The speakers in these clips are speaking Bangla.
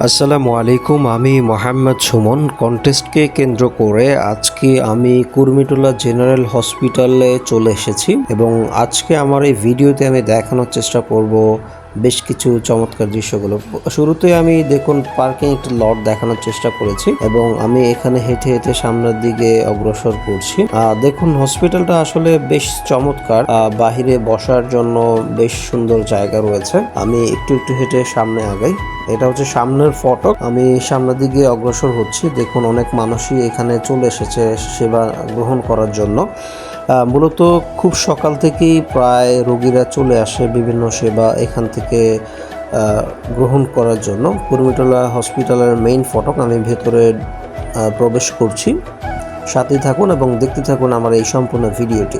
আসসালামু আলাইকুম। আমি মোহাম্মদ সুমন। কন্টেস্টকে কেন্দ্র করে আজকে আমি কুর্মিটোলা জেনারেল হসপিটালে চলে এসেছি এবং আজকে আমার এই ভিডিওতে আমি দেখানোর চেষ্টা করব বেশ কিছু চমৎকার দৃশ্যগুলো। শুরুতে আমি দেখুন পার্কিং একটা লট দেখানোর চেষ্টা করেছি এবং আমি এখানে হেঁটে হেঁটে সামনের দিকে অগ্রসর করছি। দেখুন হসপিটালটা আসলে বেশ চমৎকার। বাহিরে বসার জন্য বেশ সুন্দর জায়গা রয়েছে। আমি একটু একটু হেঁটে সামনে আগাই। এটা হচ্ছে সামনের ফটক। আমি সামনের দিকে অগ্রসর হচ্ছি। দেখুন অনেক মানুষই এখানে চলে এসেছে সেবা গ্রহণ করার জন্য। মূলত খুব সকাল থেকেই প্রায় রোগীরা চলে আসে বিভিন্ন সেবা এখান থেকে গ্রহণ করার জন্য। কুর্মিটোলা হসপিটালের মেইন ফটক। আমি ভেতরে প্রবেশ করছি। সাথেই থাকুন এবং দেখতে থাকুন আমার এই সম্পূর্ণ ভিডিওটি।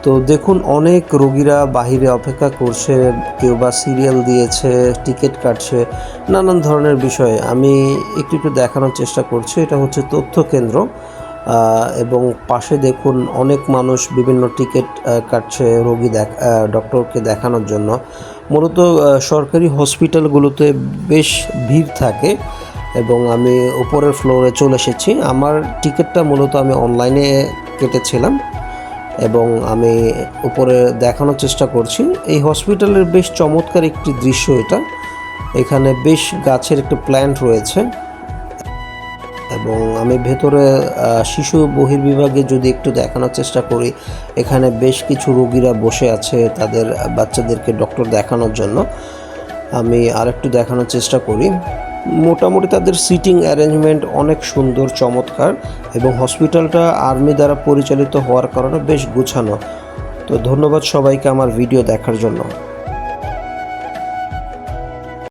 তো দেখুন অনেক রোগীরা বাহিরে অপেক্ষা করছে, কেউ বা সিরিয়াল দিয়েছে, টিকিট কাটছে, নানান ধরনের বিষয়ে আমি একটু দেখানোর চেষ্টা করছি। এটা হচ্ছে তথ্য কেন্দ্র এবং পাশে দেখুন অনেক মানুষ বিভিন্ন টিকিট কাটছে ডক্টরকে দেখানোর জন্য। মূলত সরকারি হসপিটালগুলোতে বেশ ভিড় থাকে এবং আমি উপরের ফ্লোরে চলে এসেছি। আমার টিকিটটা মূলত আমি অনলাইনে কেটেছিলাম এবং আমি উপরে দেখানোর চেষ্টা করছি। এই হসপিটালের বেশ চমৎকার একটি দৃশ্য এটা। এখানে বেশ গাছের একটি প্ল্যান্ট রয়েছে এবং আমি ভেতরে শিশু বহির্বিভাগে যদি একটু দেখানোর চেষ্টা করি, এখানে বেশ কিছু রোগীরা বসে আছে তাদের বাচ্চাদেরকে ডক্টর দেখানোর জন্য। আমি আরেকটু দেখানোর চেষ্টা করি। মোটামুটি তাদের সিটিং অ্যারেঞ্জমেন্ট অনেক সুন্দর, চমৎকার এবং হসপিটালটা আর্মি দ্বারা পরিচালিত হওয়ার কারণে বেশ গুছানো। তো ধন্যবাদ সবাইকে আমার ভিডিও দেখার জন্য।